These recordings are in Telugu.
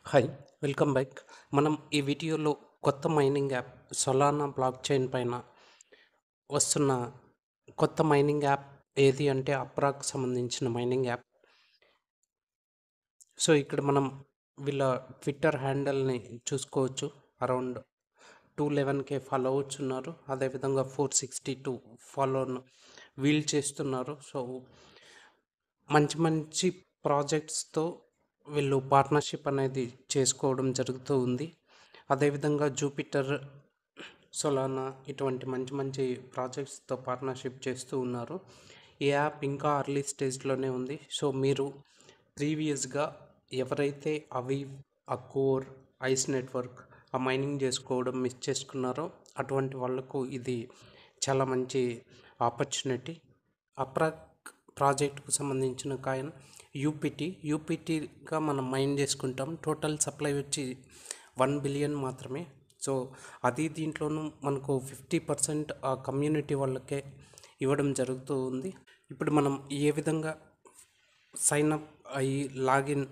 Hi, welcome back. మనం ఈ వీడియోలో కొత్త mining app Solana block chain పైన వస్తున్న కొత్త మైనింగ్ యాప్ ఏది అంటే అప్రాక్ సంబంధించిన మైనింగ్ యాప్. సో ఇక్కడ మనం వీళ్ళ ట్విట్టర్ హ్యాండిల్ని చూసుకోవచ్చు. అరౌండ్ 211K ఫాలోవర్స్ ఉన్నారు. అదేవిధంగా 462 ఫాలోవర్ను వీల్ చేస్తున్నారు. సో మంచి మంచి ప్రాజెక్ట్స్తో వీళ్ళు పార్ట్నర్షిప్ అనేది చేసుకోవడం జరుగుతూ ఉంది. అదేవిధంగా జూపిటర్, సొలానా ఇటువంటి మంచి మంచి ప్రాజెక్ట్స్తో పార్ట్నర్షిప్ చేస్తూ ఉన్నారు. ఈ యాప్ ఇంకా అర్లీ స్టేజ్లోనే ఉంది. సో మీరు ప్రీవియస్గా ఎవరైతే అకోర్, ఐస్ నెట్వర్క్ ఆ మైనింగ్ చేసుకోవడం మిస్ చేసుకున్నారో అటువంటి వాళ్ళకు ఇది చాలా మంచి ఆపర్చునిటీ. అప్రాక్ ప్రాజెక్టుకు సంబంధించిన కాయిన్ యూపీటీగా మనం మైన్ చేసుకుంటాం. టోటల్ సప్లై వచ్చి 1 బిలియన్ మాత్రమే. సో అది దీంట్లోనూ మనకు 50% ఆ కమ్యూనిటీ వాళ్ళకే ఇవ్వడం జరుగుతూ ఉంది. ఇప్పుడు మనం ఏ విధంగా సైన్ అప్ అయ్యి లాగిన్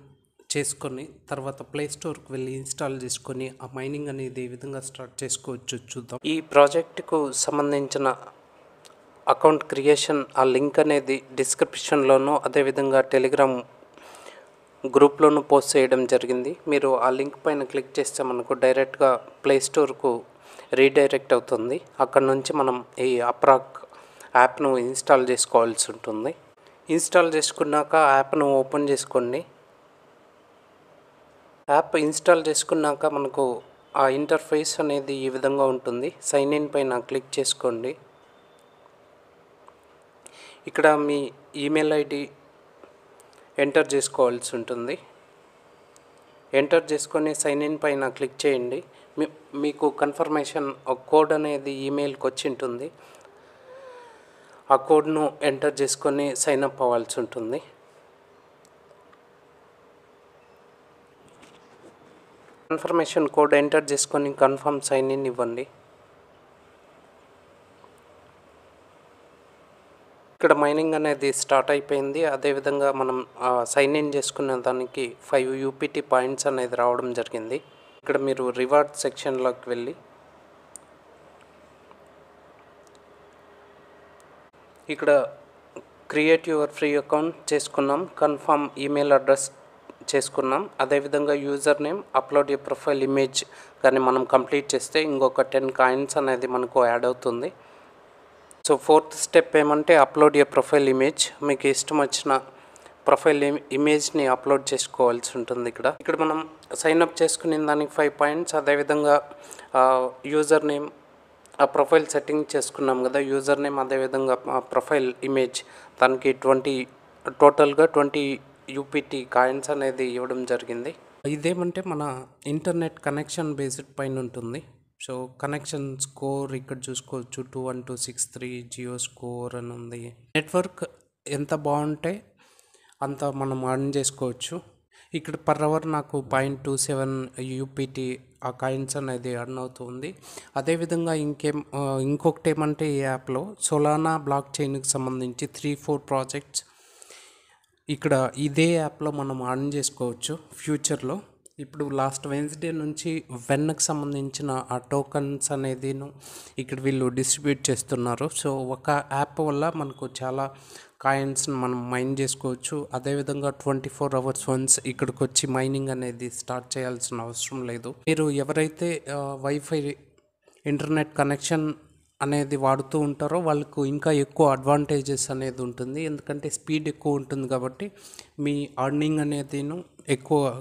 చేసుకొని తర్వాత ప్లే స్టోర్కి వెళ్ళి ఇన్స్టాల్ చేసుకొని ఆ మైనింగ్ అనేది ఏ విధంగా స్టార్ట్ చేసుకోవచ్చు చూద్దాం. ఈ ప్రాజెక్టుకు సంబంధించిన అకౌంట్ క్రియేషన్ ఆ లింక్ అనేది డిస్క్రిప్షన్లోనూ అదేవిధంగా టెలిగ్రామ్ గ్రూప్లోనూ పోస్ట్ చేయడం జరిగింది. మీరు ఆ లింక్ పైన క్లిక్ చేస్తే మనకు డైరెక్ట్గా ప్లే స్టోర్కు రీడైరెక్ట్ అవుతుంది. అక్కడ నుంచి మనం ఈ అప్రాక్ యాప్ను ఇన్స్టాల్ చేసుకోవాల్సి ఉంటుంది. ఇన్స్టాల్ చేసుకున్నాక యాప్ను ఓపెన్ చేసుకోండి. యాప్ ఇన్స్టాల్ చేసుకున్నాక మనకు ఆ ఇంటర్ఫేస్ అనేది ఈ విధంగా ఉంటుంది. సైన్ ఇన్ పైన క్లిక్ చేసుకోండి. ఇక్కడ మీ ఈమెయిల్ ఐడి ఎంటర్ చేసుకోవాల్సి ఉంటుంది. ఎంటర్ చేసుకొని సైన్ ఇన్ పైన క్లిక్ చేయండి. మీకు కన్ఫర్మేషన్ కోడ్ అనేది ఈమెయిల్కి వచ్చి ఉంటుంది. ఆ కోడ్ను ఎంటర్ చేసుకొని సైన్ అప్ అవ్వాల్సి ఉంటుంది. కన్ఫర్మేషన్ కోడ్ ఎంటర్ చేసుకొని కన్ఫర్మ్ సైన్ ఇన్ ఇవ్వండి. ఇక్కడ మైనింగ్ అనేది స్టార్ట్ అయిపోయింది. అదేవిధంగా మనం సైన్ ఇన్ చేసుకున్న దానికి 5 యూపీటీ పాయింట్స్ అనేది రావడం జరిగింది. ఇక్కడ మీరు రివార్డ్ సెక్షన్లోకి వెళ్ళి ఇక్కడ క్రియేట్ యువర్ ఫ్రీ అకౌంట్ చేసుకున్నాం, కన్ఫర్మ్ ఈమెయిల్ అడ్రస్ చేసుకున్నాం. అదేవిధంగా యూజర్ నేమ్, అప్లోడ్ ఏ ప్రొఫైల్ ఇమేజ్ కానీ మనం కంప్లీట్ చేస్తే ఇంకొక 10 కాయిన్స్ అనేది మనకు యాడ్ అవుతుంది. సో 4th స్టెప్ ఏమంటే అప్లోడ్ ఏ ప్రొఫైల్ ఇమేజ్. మీకు ఇష్టం వచ్చిన ప్రొఫైల్ ఇమేజ్ని అప్లోడ్ చేసుకోవాల్సి ఉంటుంది. ఇక్కడ మనం సైన్అప్ చేసుకునే దానికి 5 పాయింట్స్. అదేవిధంగా యూజర్ నేమ్, ఆ ప్రొఫైల్ సెట్టింగ్ చేసుకున్నాం కదా, యూజర్ నేమ్ అదేవిధంగా ప్రొఫైల్ ఇమేజ్ దానికి టోటల్గా 20 యూపీటీ కాయిన్స్ అనేది ఇవ్వడం జరిగింది. ఇదేమంటే మన ఇంటర్నెట్ కనెక్షన్ బేస్డ్ పైన ఉంటుంది. సో కనెక్షన్ స్కోర్ ఇక్కడ చూసుకోవచ్చు. 21263 జియో స్కోర్ అని ఉంది. నెట్వర్క్ ఎంత బాగుంటే అంత మనం అర్న్ చేసుకోవచ్చు. ఇక్కడ పర్ అవర్ నాకు 0.27 యూపీటీ ఆ కాయిన్స్ అనేది అర్న్ అవుతుంది. అదేవిధంగా ఇంకొకటి ఏమంటే ఈ యాప్లో సొలానా బ్లాక్ చైన్కి సంబంధించి 3-4 ప్రాజెక్ట్స్ ఇక్కడ ఇదే యాప్లో మనం అర్న్ చేసుకోవచ్చు ఫ్యూచర్లో. ఇప్పుడు లాస్ట్ వెన్స్డే నుంచి వెన్కి సంబంధించిన ఆ టోకన్స్ అనేది ఇక్కడ వీళ్ళు డిస్ట్రిబ్యూట్ చేస్తున్నారు. సో ఒక యాప్ వల్ల మనకు చాలా కాయిన్స్ మనం మైన్ చేసుకోవచ్చు. అదేవిధంగా 24 hours వన్స్ ఇక్కడికి వచ్చి మైనింగ్ అనేది స్టార్ట్ చేయాల్సిన అవసరం లేదు. మీరు ఎవరైతే వైఫై ఇంటర్నెట్ కనెక్షన్ అనేది వాడుతూ ఉంటారో వాళ్ళకు ఇంకా ఎక్కువ అడ్వాంటేజెస్ అనేది ఉంటుంది. ఎందుకంటే స్పీడ్ ఎక్కువ ఉంటుంది కాబట్టి మీ అర్నింగ్ అనేది ఎక్కువగా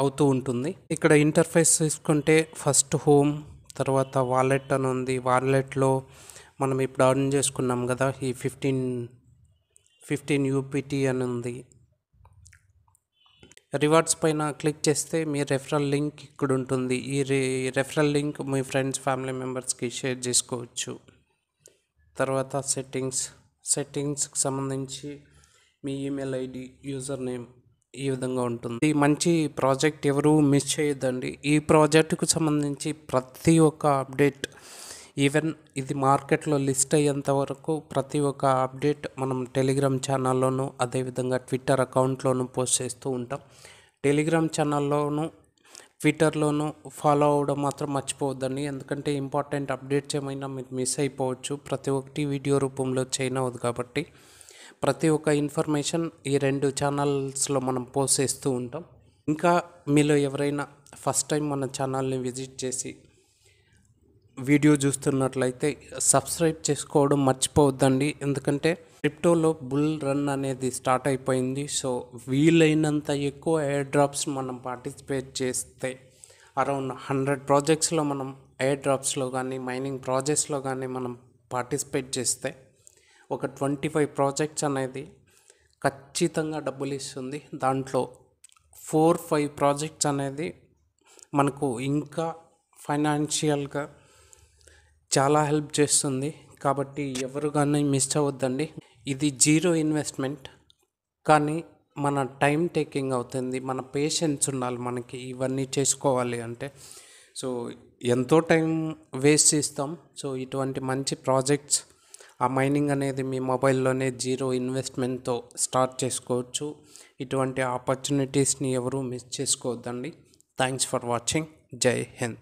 అవుతూ ఉంటుంది. ఇక్కడ ఇంటర్ఫేస్ తీసుకుంటే ఫస్ట్ హోమ్, తర్వాత వాలెట్ అని ఉంది. వాలెట్లో మనం ఇప్పుడు అర్న్ చేసుకున్నాం కదా, ఈ 15 యూపీటీ అని ఉంది. రివార్డ్స్ పైన క్లిక్ చేస్తే మీ రెఫరల్ లింక్ ఇక్కడ ఉంటుంది. ఈ రెఫరల్ లింక్ మీ ఫ్రెండ్స్, ఫ్యామిలీ మెంబర్స్కి షేర్ చేసుకోవచ్చు. తర్వాత సెట్టింగ్స్కి సంబంధించి మీ ఈమెయిల్ ఐడి, యూజర్ నేమ్ ఈ విధంగా ఉంటుంది. ఈ మంచి ప్రాజెక్ట్ ఎవరు మిస్ చేయొద్దండి. ఈ ప్రాజెక్టుకు సంబంధించి ప్రతి ఒక్క అప్డేట్, ఈవెన్ ఇది మార్కెట్లో లిస్ట్ అయ్యేంత వరకు ప్రతి ఒక్క అప్డేట్ మనం టెలిగ్రామ్ ఛానల్లోనూ అదేవిధంగా ట్విట్టర్ అకౌంట్లోనూ పోస్ట్ చేస్తూ ఉంటాం. టెలిగ్రామ్ ఛానల్లోను ట్విట్టర్లోను ఫాలో అవ్వడం మాత్రం మర్చిపోవద్దండి. ఎందుకంటే ఇంపార్టెంట్ అప్డేట్స్ ఏమైనా మీరు మిస్ అయిపోవచ్చు. ప్రతి ఒక్కటి వీడియో రూపంలో చేయనవద్దు కాబట్టి ప్రతి ఒక్క ఇన్ఫర్మేషన్ ఈ 2 ఛానల్స్లో మనం పోస్ట్ చేస్తూ ఉంటాం. ఇంకా మీలో ఎవరైనా ఫస్ట్ టైం మన ఛానల్ని విజిట్ చేసి వీడియో చూస్తున్నట్లయితే సబ్స్క్రైబ్ చేసుకోవడం మర్చిపోవద్దండి. ఎందుకంటే క్రిప్టోలో బుల్ రన్ అనేది స్టార్ట్ అయిపోయింది. సో వీలైనంత ఎక్కువ ఎయిర్ డ్రాప్స్ మనం పార్టిసిపేట్ చేస్తే అరౌండ్ 100 ప్రాజెక్ట్స్లో మనం ఎయిర్ డ్రాప్స్లో కానీ మైనింగ్ ప్రాజెక్ట్స్లో కానీ మనం పార్టిసిపేట్ చేస్తే ఒక 25 ప్రాజెక్ట్స్ అనేది ఖచ్చితంగా డబ్బులు ఇస్తుంది. దాంట్లో 4-5 ప్రాజెక్ట్స్ అనేది మనకు ఇంకా ఫైనాన్షియల్గా చాలా హెల్ప్ చేస్తుంది. కాబట్టి ఎవరు కానీ మిస్ అవ్వద్దండి. ఇది జీరో ఇన్వెస్ట్మెంట్, కానీ మన టైం టేకింగ్ అవుతుంది. మన పేషెన్స్ ఉండాలి మనకి ఇవన్నీ చేసుకోవాలి అంటే. సో ఎంతో టైం వేస్ట్ చేస్తాం. సో ఇటువంటి మంచి ప్రాజెక్ట్స్ ఆ మైనింగ్ అనేది మీ మొబైల్లోనే జీరో ఇన్వెస్ట్మెంట్తో స్టార్ట్ చేసుకోవచ్చు. ఇటువంటి ఆపర్చునిటీస్ని ఎవరూ మిస్ చేసుకోవద్దండి. Thanks for watching. జై హింద్.